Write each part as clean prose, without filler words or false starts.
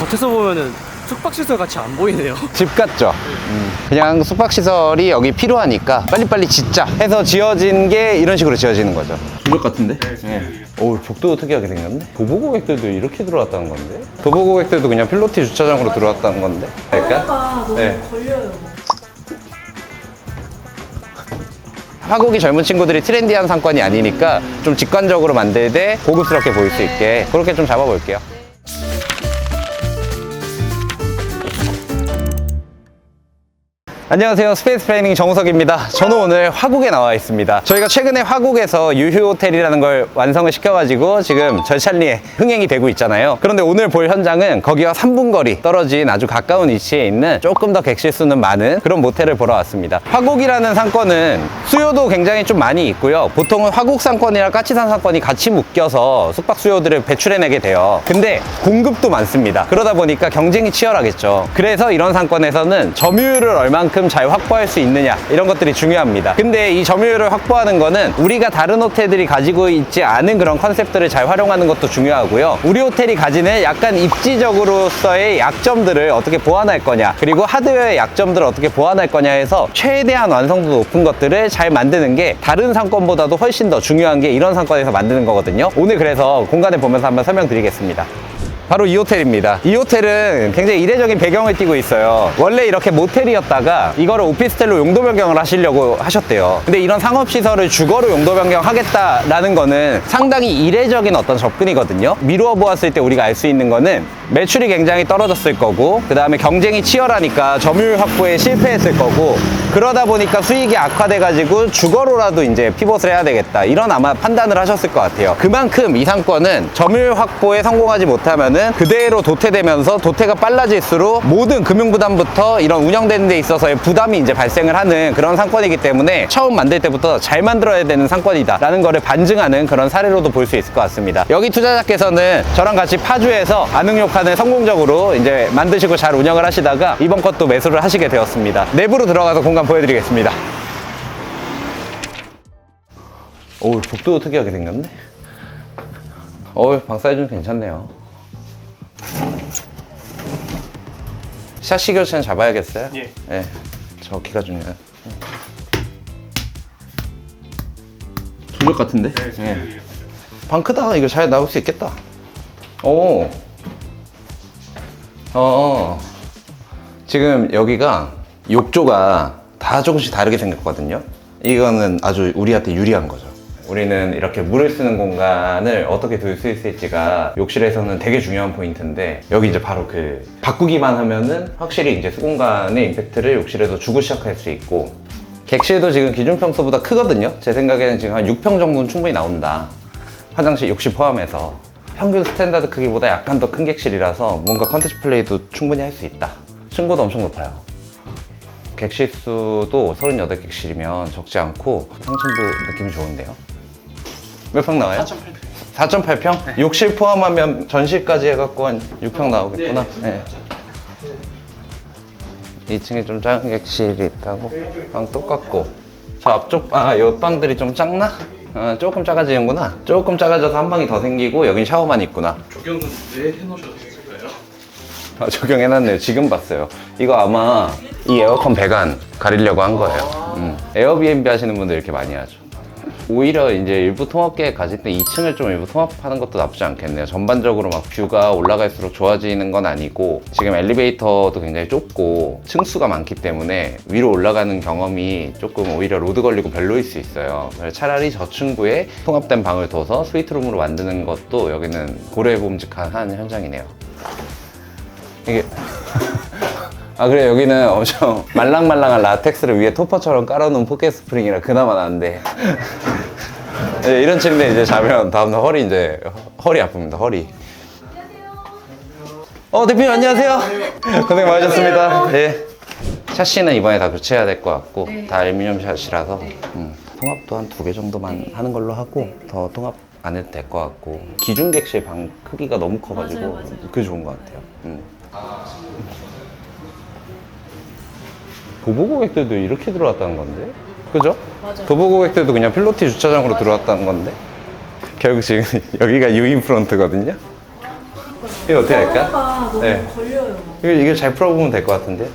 겉에서 보면은 숙박시설 같이 안 보이네요. 집 같죠? 그냥 숙박시설이 여기 필요하니까 빨리빨리 짓자 해서 지어진 게 이런 식으로 지어지는 거죠. 유적 같은데? 네. 오, 복도도 특이하게 생겼네? 도보고객들도 이렇게 들어왔다는 건데? 도보고객들도 그냥 필로티 주차장으로 들어왔다는 건데? 거리가 너무 네. 걸려요. 화곡이 젊은 친구들이 트렌디한 상권이 아니니까 좀 직관적으로 만들되 고급스럽게 보일 수 있게 그렇게 좀 잡아볼게요. 안녕하세요. 스페이스 플래닝 정우석입니다. 저는 오늘 화곡에 나와 있습니다. 저희가 최근에 화곡에서 유휴 호텔이라는 걸 완성을 시켜가지고 지금 절찬리에 흥행이 되고 있잖아요. 그런데 오늘 볼 현장은 거기와 3분 거리 떨어진 아주 가까운 위치에 있는 조금 더 객실 수는 많은 그런 모텔을 보러 왔습니다. 화곡이라는 상권은 수요도 굉장히 좀 많이 있고요. 보통은 화곡 상권이랑 까치산 상권이 같이 묶여서 숙박 수요들을 배출해내게 돼요. 근데 공급도 많습니다. 그러다 보니까 경쟁이 치열하겠죠. 그래서 이런 상권에서는 점유율을 얼만큼 잘 확보할 수 있느냐 이런 것들이 중요합니다. 근데 이 점유율을 확보하는 거는 우리가 다른 호텔들이 가지고 있지 않은 그런 컨셉들을 잘 활용하는 것도 중요하고요. 우리 호텔이 가지는 약간 입지적으로서의 약점들을 어떻게 보완할 거냐, 그리고 하드웨어의 약점들을 어떻게 보완할 거냐 해서 최대한 완성도 높은 것들을 잘 만드는 게 다른 상권보다도 훨씬 더 중요한 게 이런 상권에서 만드는 거거든요. 오늘 그래서 공간을 보면서 한번 설명드리겠습니다. 바로 이 호텔입니다. 이 호텔은 굉장히 이례적인 배경을 띠고 있어요. 원래 이렇게 모텔이었다가 이거를 오피스텔로 용도 변경을 하시려고 하셨대요. 근데 이런 상업시설을 주거로 용도 변경하겠다라는 거는 상당히 이례적인 어떤 접근이거든요. 미루어 보았을 때 우리가 알 수 있는 거는 매출이 굉장히 떨어졌을 거고, 그 다음에 경쟁이 치열하니까 점유율 확보에 실패했을 거고, 그러다 보니까 수익이 악화돼가지고 주거로라도 이제 피봇을 해야 되겠다, 이런 아마 판단을 하셨을 것 같아요. 그만큼 이 상권은 점유율 확보에 성공하지 못하면은 그대로 도태되면서 도태가 빨라질수록 모든 금융부담부터 이런 운영되는 데 있어서의 부담이 이제 발생을 하는 그런 상권이기 때문에 처음 만들 때부터 잘 만들어야 되는 상권이다 라는 거를 반증하는 그런 사례로도 볼 수 있을 것 같습니다. 여기 투자자께서는 저랑 같이 파주에서 안흥욕한을 성공적으로 이제 만드시고 잘 운영을 하시다가 이번 것도 매수를 하시게 되었습니다. 내부로 들어가서 공간 보여드리겠습니다. 오, 복도도 특이하게 생겼네. 방 사이즈는 괜찮네요. 샤시 교체는 잡아야겠어요? 예. 네. 저 키가 중요해요. 조적 같은데? 네. 방 크다. 이거 잘 나올 수 있겠다. 오. 지금 여기가 욕조가 다 조금씩 다르게 생겼거든요. 이거는 아주 우리한테 유리한 거죠. 우리는 이렇게 물을 쓰는 공간을 어떻게 둘 수 있을지가 욕실에서는 되게 중요한 포인트인데, 여기 이제 바로 그 바꾸기만 하면은 확실히 이제 수공간의 임팩트를 욕실에도 주고 시작할 수 있고, 객실도 지금 기준 평수보다 크거든요. 제 생각에는 지금 한 6평 정도는 충분히 나온다. 화장실, 욕실 포함해서. 평균 스탠다드 크기보다 약간 더 큰 객실이라서 뭔가 컨텐츠 플레이도 충분히 할 수 있다. 층고도 엄청 높아요. 객실 수도 38객실이면 적지 않고 상층부 느낌이 좋은데요. 몇 평 나와요? 4.8평. 4.8평? 네. 욕실 포함하면 전실까지 해갖고 한 6평 나오겠구나. 네. 2층에 좀 작은 객실이 있다고. 방 똑같고. 저 앞쪽, 옆방들이 좀 작나? 조금 작아지는구나. 조금 작아져서 한 방이 더 생기고 여긴 샤워만 있구나. 적용은 왜 해놓으셨을까요? 적용해놨네요. 지금 봤어요. 이거 아마 이 에어컨 배관 가리려고 한 거예요. 에어비앤비 하시는 분들 이렇게 많이 하죠. 오히려 이제 일부 통합계획 가질 때 2층을 좀 일부 통합하는 것도 나쁘지 않겠네요. 전반적으로 막 뷰가 올라갈수록 좋아지는 건 아니고, 지금 엘리베이터도 굉장히 좁고 층수가 많기 때문에 위로 올라가는 경험이 조금 오히려 로드 걸리고 별로일 수 있어요. 그래서 차라리 저층부에 통합된 방을 둬서 스위트룸으로 만드는 것도 여기는 고려해봄직한 현장이네요. 이게 그래, 여기는 엄청 말랑말랑한 라텍스를 위에 토퍼처럼 깔아놓은 포켓 스프링이라 그나마 나은데 이런 침대 이제 자면 다음날 허리 아픕니다. 허리. 대표님 안녕하세요. 고생 많으셨습니다. 예. 샤시는 이번에 다 교체해야 될 것 같고, 다 알루미늄 샤시라서 통합도 한 2개 정도만 하는 걸로 하고, 더 통합 안 해도 될 것 같고, 기준 객실 방 크기가 너무 커가지고 맞아요. 그게 좋은 것 같아요. 도보고객들도 이렇게 들어왔다는 건데? 그죠? 맞아요. 도보고객들도 그냥 필로티 주차장으로 들어왔다는 건데? 결국 지금 여기가 유인 프론트거든요? 이거 어떻게 할까? 가 너무 네. 걸려요. 이거 잘 풀어보면 될 것 같은데.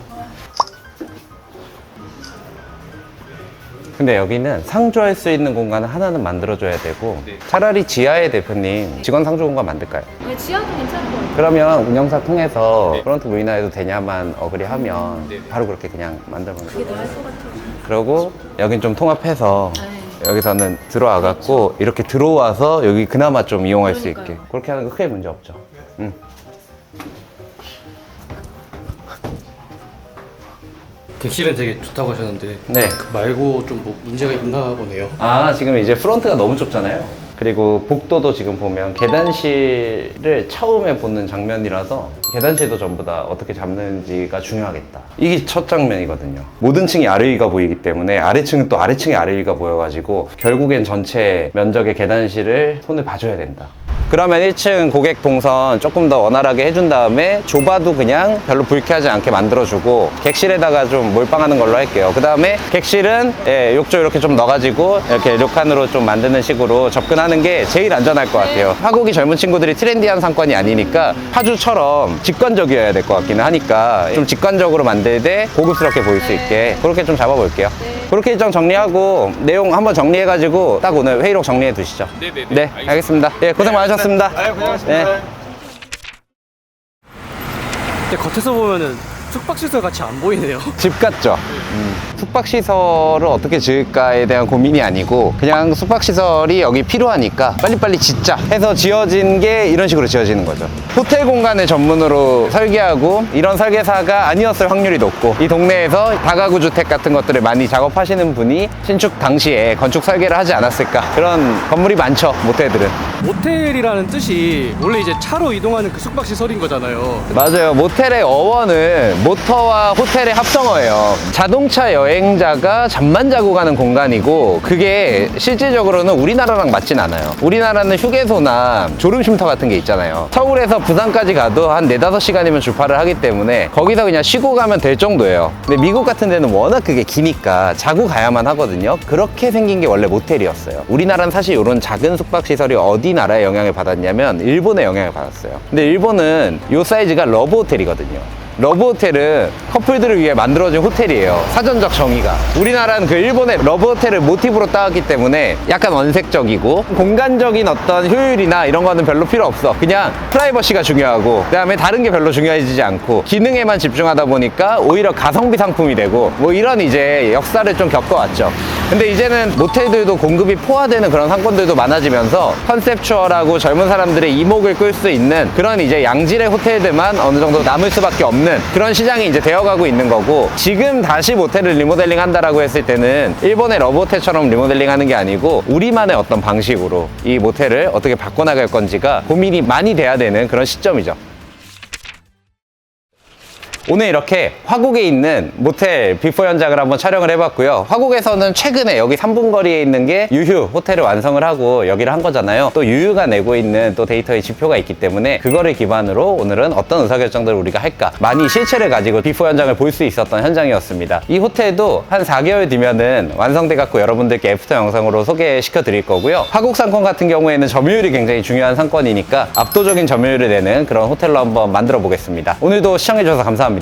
근데 여기는 상주할 수 있는 공간을 하나는 만들어줘야 되고 차라리 지하에 대표님 직원 상주 공간 만들까요? 네, 지하도 괜찮을 것 같아요. 그러면 운영사 통해서 프론트 무인화해도 되냐만 어그리하면 바로 그렇게 그냥 만들면 그게 돼요. 나을 것 같아요. 그리고 여긴 좀 통합해서 네. 여기서는 들어와 갖고 이렇게 들어와서 여기 그나마 좀 이용할 수 있게 그러니까요. 그렇게 하는 거 크게 문제 없죠. 객실은 되게 좋다고 하셨는데 네. 그 말고 좀 뭐 문제가 있나 보네요. 아, 지금 이제 프론트가 너무 좁잖아요. 그리고 복도도 지금 보면 계단실을 처음에 보는 장면이라서 계단실도 전부 다 어떻게 잡는지가 중요하겠다. 이게 첫 장면이거든요. 모든 층이 아래위가 보이기 때문에 아래층은 또 아래층의 아래위가 보여가지고 결국엔 전체 면적의 계단실을 손을 봐줘야 된다. 그러면 1층 고객 동선 조금 더 원활하게 해준 다음에 좁아도 그냥 별로 불쾌하지 않게 만들어주고 객실에다가 좀 몰빵하는 걸로 할게요. 그 다음에 객실은 욕조 이렇게 좀 넣어가지고 이렇게 료칸으로 좀 만드는 식으로 접근하는 게 제일 안전할 것 같아요. 화곡이 젊은 친구들이 트렌디한 상권이 아니니까 파주처럼 직관적이어야 될 것 같기는 하니까 좀 직관적으로 만들 때 고급스럽게 보일 수 있게 그렇게 좀 잡아볼게요. 그렇게 일정 정리하고 내용 한번 정리해가지고 딱 오늘 회의록 정리해 두시죠. 네네네. 네, 알겠습니다. 예, 고생 많으셨습니다. 고생하셨습니다. 네. 근데 겉에서 보면은 숙박시설 같이 안 보이네요. 집 같죠? 숙박시설을 어떻게 지을까에 대한 고민이 아니고 그냥 숙박시설이 여기 필요하니까 빨리빨리 짓자 해서 지어진 게 이런 식으로 지어지는 거죠. 호텔 공간을 전문으로 설계하고 이런 설계사가 아니었을 확률이 높고 이 동네에서 다가구 주택 같은 것들을 많이 작업하시는 분이 신축 당시에 건축 설계를 하지 않았을까. 그런 건물이 많죠, 모텔들은. 모텔이라는 뜻이 원래 이제 차로 이동하는 그 숙박시설인 거잖아요. 맞아요. 모텔의 어원은 모터와 호텔의 합성어예요. 자동차 여행자가 잠만 자고 가는 공간이고 그게 실질적으로는 우리나라랑 맞진 않아요. 우리나라는 휴게소나 졸음쉼터 같은 게 있잖아요. 서울에서 부산까지 가도 한 4-5시간이면 주파를 하기 때문에 거기서 그냥 쉬고 가면 될 정도예요. 근데 미국 같은 데는 워낙 그게 기니까 자고 가야만 하거든요. 그렇게 생긴 게 원래 모텔이었어요. 우리나라는 사실 이런 작은 숙박시설이 어디 나라의 영향을 받았냐면 일본의 영향을 받았어요. 근데 일본은 이 사이즈가 러브 호텔이거든요. 러브 호텔은 커플들을 위해 만들어진 호텔이에요. 사전적 정의가. 우리나라는 그 일본의 러브 호텔을 모티브로 따왔기 때문에 약간 언색적이고 공간적인 어떤 효율이나 이런 거는 별로 필요 없어. 그냥 프라이버시가 중요하고 그 다음에 다른 게 별로 중요해지지 않고 기능에만 집중하다 보니까 오히려 가성비 상품이 되고 뭐 이런 이제 역사를 좀 겪어왔죠. 근데 이제는 모텔들도 공급이 포화되는 그런 상권들도 많아지면서 컨셉추얼하고 젊은 사람들의 이목을 끌 수 있는 그런 이제 양질의 호텔들만 어느 정도 남을 수밖에 없는 그런 시장이 이제 되어가고 있는 거고 지금 다시 모텔을 리모델링 한다라고 했을 때는 일본의 러브호텔처럼 리모델링 하는 게 아니고 우리만의 어떤 방식으로 이 모텔을 어떻게 바꿔나갈 건지가 고민이 많이 돼야 되는 그런 시점이죠. 오늘 이렇게 화곡에 있는 모텔 비포 현장을 한번 촬영을 해봤고요. 화곡에서는 최근에 여기 3분 거리에 있는 게 유휴 호텔을 완성을 하고 여기를 한 거잖아요. 또 유휴가 내고 있는 또 데이터의 지표가 있기 때문에 그거를 기반으로 오늘은 어떤 의사결정들을 우리가 할까 많이 실체를 가지고 비포 현장을 볼 수 있었던 현장이었습니다. 이 호텔도 한 4개월 뒤면은 완성돼 갖고 여러분들께 애프터 영상으로 소개시켜 드릴 거고요. 화곡 상권 같은 경우에는 점유율이 굉장히 중요한 상권이니까 압도적인 점유율을 내는 그런 호텔로 한번 만들어 보겠습니다. 오늘도 시청해 주셔서 감사합니다.